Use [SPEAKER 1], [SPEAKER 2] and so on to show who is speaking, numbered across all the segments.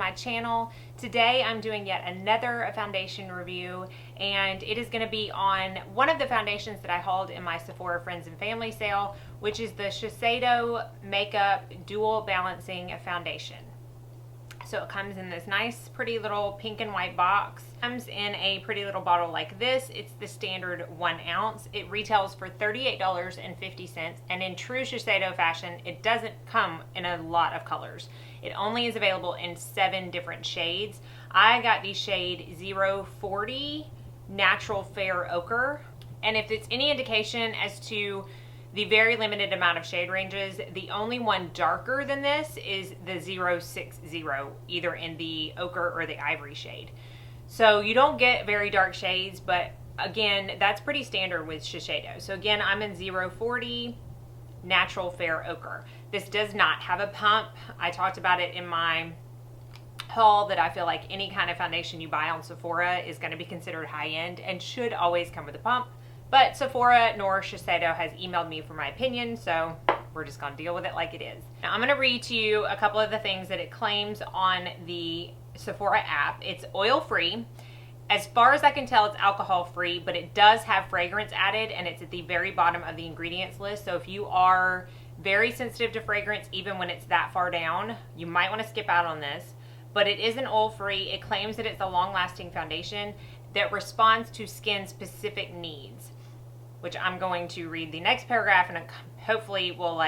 [SPEAKER 1] my channel. Today I'm doing yet another foundation review, and it is going to be on one of the foundations that I hauled in my Sephora Friends and Family sale, which is the Shiseido Makeup Dual Balancing Foundation. So it comes in this nice pretty little pink and white box. It comes in a pretty little bottle like this. It's the standard 1 ounce. It retails for $38.50, and in true Shiseido fashion, it doesn't come in a lot of colors. It only is available in 7 different shades. I got the shade 040 Natural Fair Ochre, and if it's any indication as to the very limited amount of shade ranges, the only one darker than this is the 060, either in the ochre or the ivory shade. So you don't get very dark shades, but again, that's pretty standard with Shiseido. So again, I'm in 040 Natural Fair Ochre. This does not have a pump. I talked about it in my haul that I feel like any kind of foundation you buy on Sephora is going to be considered high-end and should always come with a pump. But Sephora nor Shiseido has emailed me for my opinion, so we're just going to deal with it like it is. Now I'm going to read to you a couple of the things that it claims on the Sephora app. It's oil-free. As far as I can tell, it's alcohol-free, but it does have fragrance added, and it's at the very bottom of the ingredients list. So if you are very sensitive to fragrance, even when it's that far down, you might want to skip out on this. But it is an oil-free. It claims that it's a long-lasting foundation that responds to skin-specific needs, which I'm going to read the next paragraph and hopefully will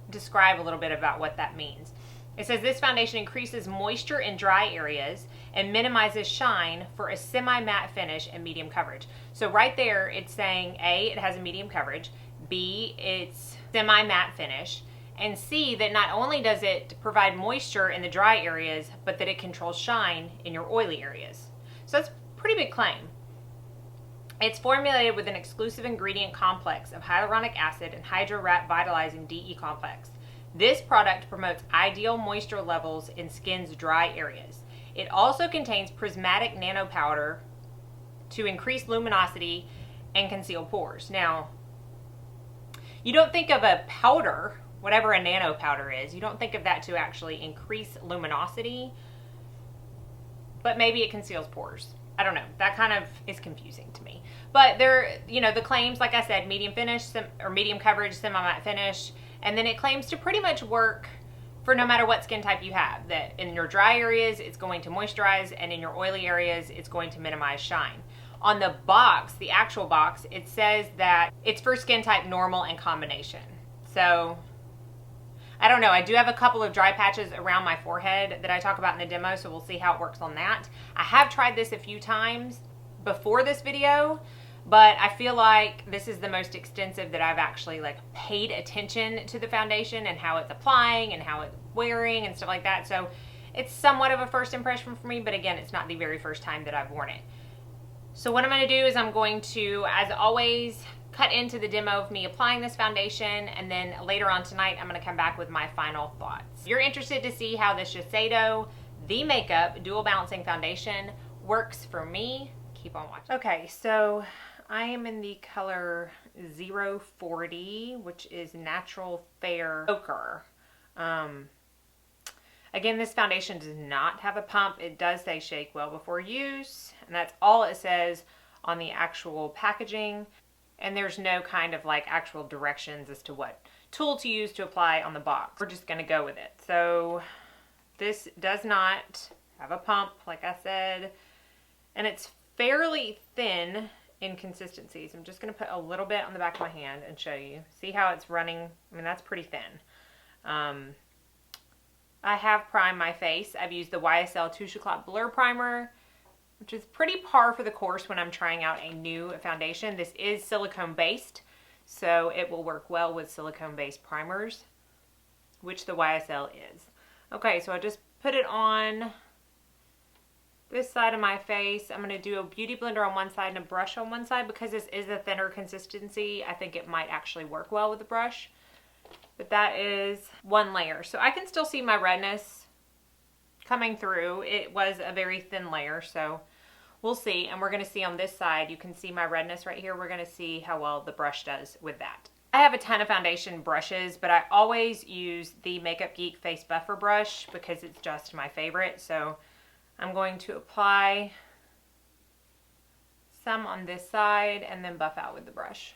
[SPEAKER 1] describe a little bit about what that means. It says this foundation increases moisture in dry areas and minimizes shine for a semi-matte finish and medium coverage. So right there it's saying A, it has a medium coverage, B, it's semi-matte finish, and C, that not only does it provide moisture in the dry areas, but that it controls shine in your oily areas. So that's a pretty big claim. It's formulated with an exclusive ingredient complex of hyaluronic acid and hydro-rat vitalizing DE complex. This product promotes ideal moisture levels in skin's dry areas. It also contains prismatic nano powder to increase luminosity and conceal pores. Now, you don't think of a powder, whatever a nano powder is, you don't think of that to actually increase luminosity, but maybe it conceals pores. I don't know. That kind of is confusing to me. But there, the claims, like I said, medium finish or medium coverage, semi-matte finish, and then it claims to pretty much work for no matter what skin type you have. That in your dry areas, it's going to moisturize, and in your oily areas, it's going to minimize shine. On the box, the actual box, it says that it's for skin type normal and combination. So I don't know. I do have a couple of dry patches around my forehead that I talk about in the demo, so we'll see how it works on that. I have tried this a few times before this video, but I feel like this is the most extensive that I've actually paid attention to the foundation and how it's applying and how it's wearing and stuff like that. So it's somewhat of a first impression for me, but again, it's not the very first time that I've worn it. So what I'm going to do is I'm going to, as always, cut into the demo of me applying this foundation, and then later on tonight I'm going to come back with my final thoughts. If you're interested to see how the Shiseido The Makeup Dual Balancing Foundation works for me, keep on watching. Okay, so I am in the color 040, which is Natural Fair Ochre. Again, this foundation does not have a pump. It does say shake well before use, and that's all it says on the actual packaging. And there's no kind of actual directions as to what tool to use to apply on the box. We're just going to go with it. So this does not have a pump, like I said, and it's fairly thin in consistency. So I'm just going to put a little bit on the back of my hand and show you. See how it's running? I mean, that's pretty thin. I have primed my face. I've used the YSL Touche Éclat Blur Primer, which is pretty par for the course when I'm trying out a new foundation. This is silicone based, so it will work well with silicone based primers, which the YSL is. Okay, so I just put it on this side of my face. I'm going to do a beauty blender on one side and a brush on one side. Because this is a thinner consistency, I think it might actually work well with the brush. But that is one layer. So I can still see my redness coming through. It was a very thin layer, so we'll see. And we're going to see on this side, you can see my redness right here. We're going to see how well the brush does with that. I have a ton of foundation brushes, but I always use the Makeup Geek Face Buffer brush because it's just my favorite. So I'm going to apply some on this side and then buff out with the brush.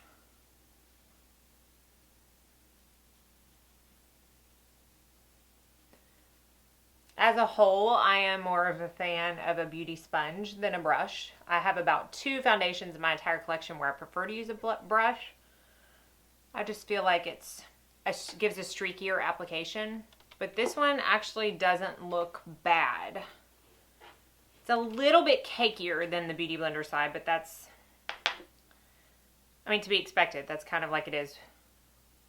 [SPEAKER 1] As a whole, I am more of a fan of a beauty sponge than a brush. I have about 2 foundations in my entire collection where I prefer to use a brush. I just feel like it gives a streakier application. But this one actually doesn't look bad. It's a little bit cakier than the Beauty Blender side, but that's, I mean, to be expected. That's kind of like it is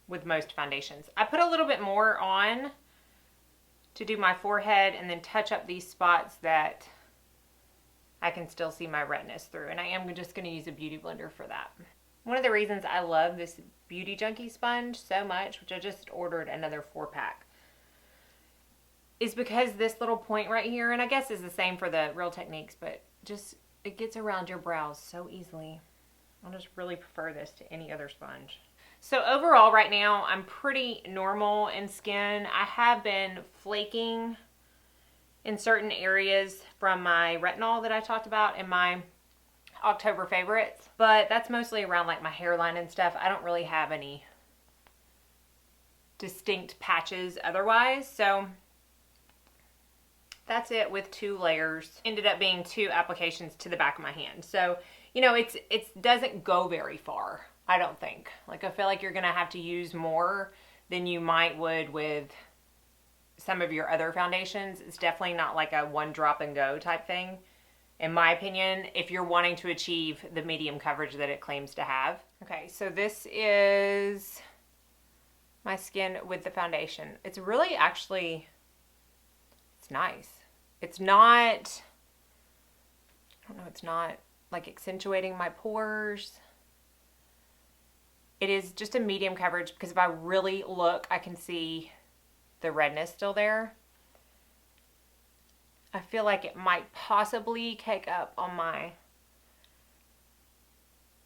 [SPEAKER 1] with most foundations. I put a little bit more on to do my forehead and then touch up these spots that I can still see my redness through. And I am just going to use a Beauty Blender for that. One of the reasons I love this Beauty Junkie sponge so much, which I just ordered another 4-pack, is because this little point right here, and I guess is the same for the Real Techniques, but just, it gets around your brows so easily. I just really prefer this to any other sponge. So overall right now, I'm pretty normal in skin. I have been flaking in certain areas from my retinol that I talked about in my October favorites, but that's mostly around like my hairline and stuff. I don't really have any distinct patches otherwise, so that's it with 2 layers. Ended up being 2 applications to the back of my hand. So, you know, it doesn't go very far, I don't think. Like, I feel like you're gonna have to use more than you might would with some of your other foundations. It's definitely not like a 1 drop and go type thing, in my opinion, if you're wanting to achieve the medium coverage that it claims to have. Okay, so this is my skin with the foundation. It's really actually, it's nice. It's not, I don't know, it's not like accentuating my pores. It is just a medium coverage because if I really look, I can see the redness still there. I feel like it might possibly cake up on my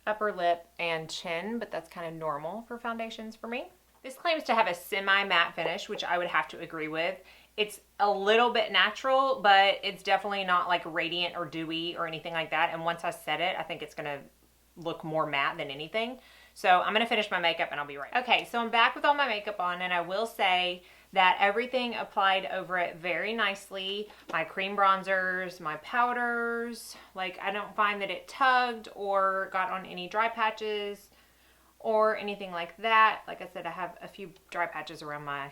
[SPEAKER 1] upper lip and chin, but that's kind of normal for foundations for me. This claims to have a semi-matte finish, which I would have to agree with. It's a little bit natural, but it's definitely not like radiant or dewy or anything like that. And once I set it, I think it's gonna look more matte than anything. So I'm gonna finish my makeup and I'll be right back. Okay, so I'm back with all my makeup on, and I will say that everything applied over it very nicely. My cream bronzers, my powders, like I don't find that it tugged or got on any dry patches or anything like that. Like I said, I have a few dry patches around my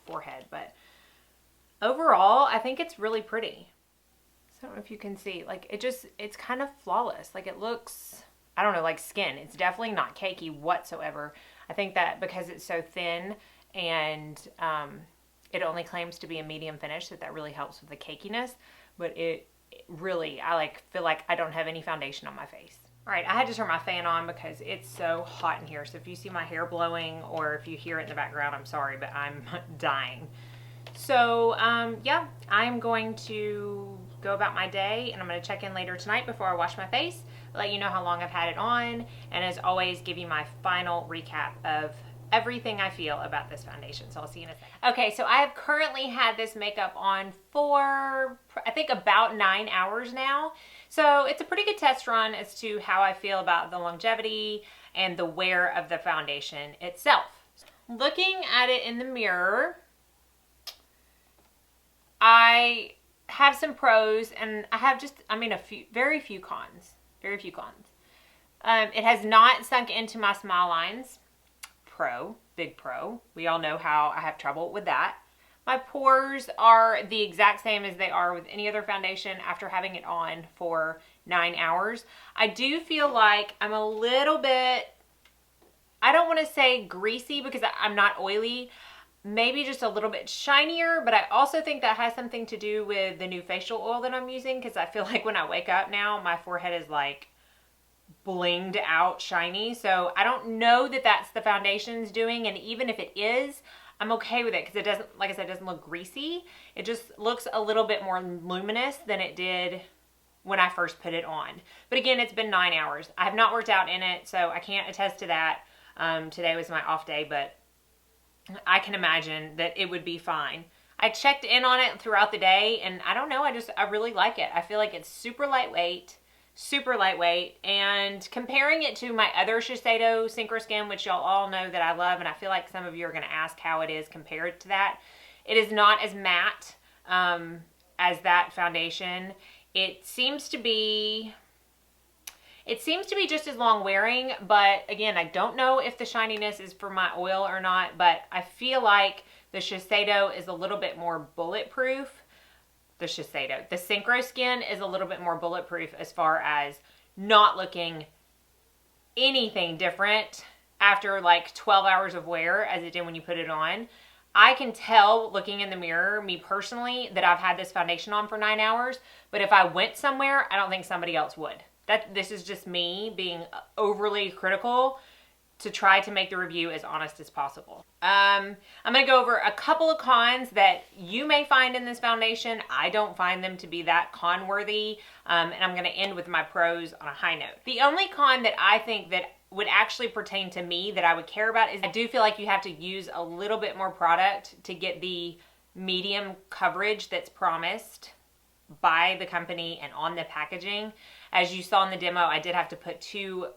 [SPEAKER 1] forehead, but overall, I think it's really pretty. So I don't know if you can see, like it's kind of flawless. Like it looks, I don't know, like skin. It's definitely not cakey whatsoever. I think that because it's so thin and it only claims to be a medium finish, that really helps with the cakiness. But it really, I like feel like I don't have any foundation on my face. All right, I had to turn my fan on because it's so hot in here. So if you see my hair blowing or if you hear it in the background, I'm sorry, but I'm dying. So yeah, I'm going to go about my day, and I'm going to check in later tonight before I wash my face, let you know how long I've had it on, and as always, give you my final recap of everything I feel about this foundation. So I'll see you in a second. Okay, so I have currently had this makeup on for, I think, about 9 hours now. So it's a pretty good test run as to how I feel about the longevity and the wear of the foundation itself. Looking at it in the mirror, I have some pros and I have just, I mean, very few cons. Very few cons. It has not sunk into my smile lines. Pro, big pro. We all know how I have trouble with that. My pores are the exact same as they are with any other foundation after having it on for 9 hours. I do feel like I'm a little bit, I don't want to say greasy because I'm not oily, maybe just a little bit shinier, but I also think that has something to do with the new facial oil that I'm using, because I feel like when I wake up now, my forehead is like blinged out shiny. So I don't know that that's the foundation's doing, and even if it is, I'm okay with it because it doesn't, like I said, it doesn't look greasy. It just looks a little bit more luminous than it did when I first put it on. But again, it's been 9 hours. I have not worked out in it, so I can't attest to that. Today was my off day, but I can imagine that it would be fine. I checked in on it throughout the day, and I don't know, I really like it. I feel like it's super lightweight, and comparing it to my other Shiseido Synchro Skin, which y'all all know that I love, and I feel like some of you are going to ask how it is compared to that. It is not as matte as that foundation. It seems to be just as long wearing, but again, I don't know if the shininess is for my oil or not, but I feel like the Shiseido is a little bit more bulletproof. The Synchro Skin is a little bit more bulletproof as far as not looking anything different after like 12 hours of wear as it did when you put it on. I can tell looking in the mirror, me personally, that I've had this foundation on for 9 hours, but if I went somewhere, I don't think somebody else would. This is just me being overly critical to try to make the review as honest as possible. I'm going to go over a couple of cons that you may find in this foundation. I don't find them to be that con-worthy, and I'm going to end with my pros on a high note. The only con that I think that would actually pertain to me that I would care about is I do feel like you have to use a little bit more product to get the medium coverage that's promised by the company and on the packaging. As you saw in the demo, I did have to put 2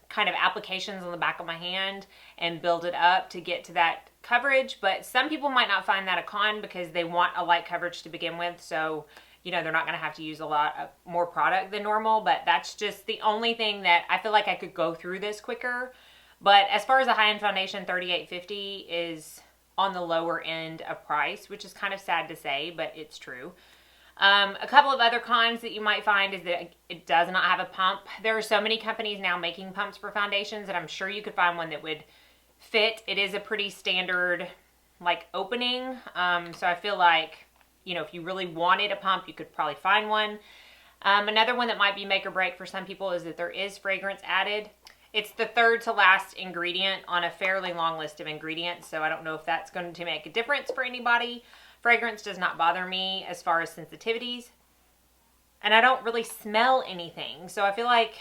[SPEAKER 1] kind of applications on the back of my hand and build it up to get to that coverage, but some people might not find that a con because they want a light coverage to begin with, so you know they're not going to have to use a lot of more product than normal. But that's just the only thing that I feel like I could go through this quicker. But as far as a high-end foundation, $38.50 is on the lower end of price, which is kind of sad to say, but it's true. A couple of other cons that you might find is that it does not have a pump. There are so many companies now making pumps for foundations, and I'm sure you could find one that would fit. It is a pretty standard like opening, so I feel like, you know, if you really wanted a pump, you could probably find one. Another one that might be make or break for some people is that there is fragrance added. It's the third to last ingredient on a fairly long list of ingredients, so I don't know if that's going to make a difference for anybody. Fragrance does not bother me as far as sensitivities, and I don't really smell anything. So I feel like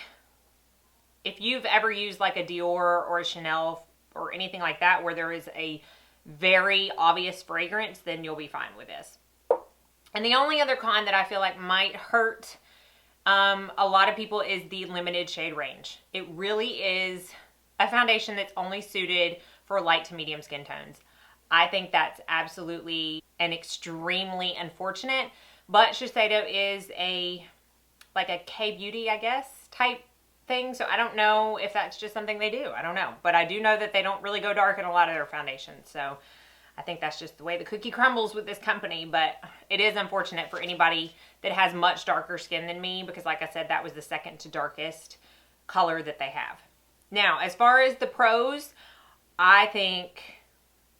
[SPEAKER 1] if you've ever used like a Dior or a Chanel or anything like that where there is a very obvious fragrance, then you'll be fine with this. And the only other con that I feel like might hurt a lot of people is the limited shade range. It really is a foundation that's only suited for light to medium skin tones. I think that's absolutely and extremely unfortunate, but Shiseido is like a K-beauty, I guess, type thing, so I don't know if that's just something they do. I don't know, but I do know that they don't really go dark in a lot of their foundations, so I think that's just the way the cookie crumbles with this company. But it is unfortunate for anybody that has much darker skin than me, because like I said, that was the second to darkest color that they have. Now, as far as the pros, I think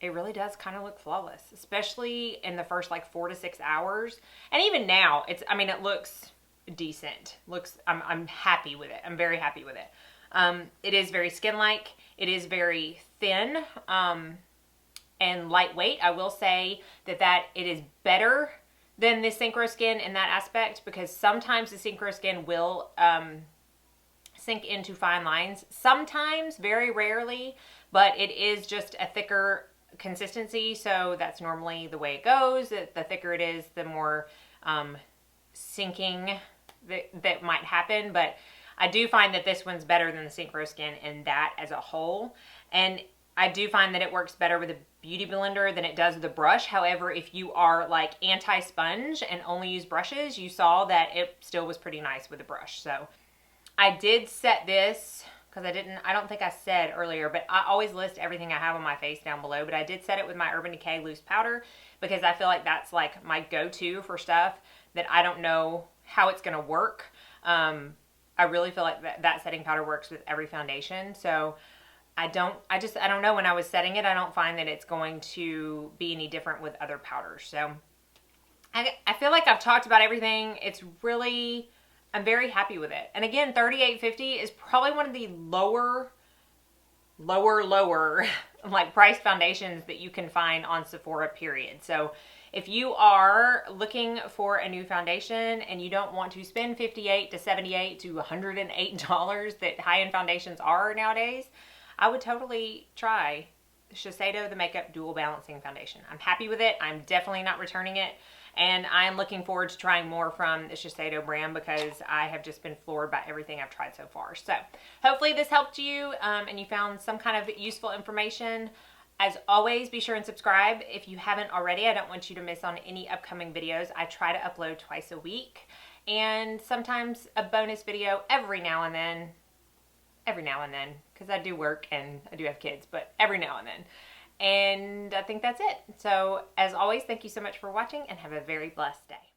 [SPEAKER 1] it really does kind of look flawless, especially in the first like 4 to 6 hours. And even now, it looks decent. I'm happy with it. I'm very happy with it. It is very skin-like. It is very thin and lightweight. I will say that it is better than the Synchro Skin in that aspect, because sometimes the Synchro Skin will sink into fine lines. Sometimes, very rarely, but it is just a thicker consistency, so that's normally the way it goes. The thicker it is, the more sinking that might happen. But I do find that this one's better than the Synchro Skin in that as a whole, and I do find that it works better with a beauty blender than it does with a brush. However, if you are like anti-sponge and only use brushes, you saw that it still was pretty nice with a brush. So I did set this, because I don't think I said earlier, but I always list everything I have on my face down below, but I did set it with my Urban Decay loose powder, because I feel like that's like my go-to for stuff that I don't know how it's going to work. I really feel like that setting powder works with every foundation, so I don't know, when I was setting it, I don't find that it's going to be any different with other powders. So I feel like I've talked about everything. It's really, I'm very happy with it. And again, $38.50 is probably one of the lower like price foundations that you can find on Sephora, period. So if you are looking for a new foundation and you don't want to spend $58 to $78 to $108 that high-end foundations are nowadays, I would totally try Shiseido The Makeup Dual Balancing Foundation. I'm happy with it. I'm definitely not returning it. And I'm looking forward to trying more from the Shiseido brand because I have just been floored by everything I've tried so far. So hopefully this helped you and you found some kind of useful information. As always, be sure and subscribe if you haven't already. I don't want you to miss on any upcoming videos. I try to upload twice a week and sometimes a bonus video every now and then. Because I do work and I do have kids, but every now and then. And I think that's it. So as always, thank you so much for watching and have a very blessed day.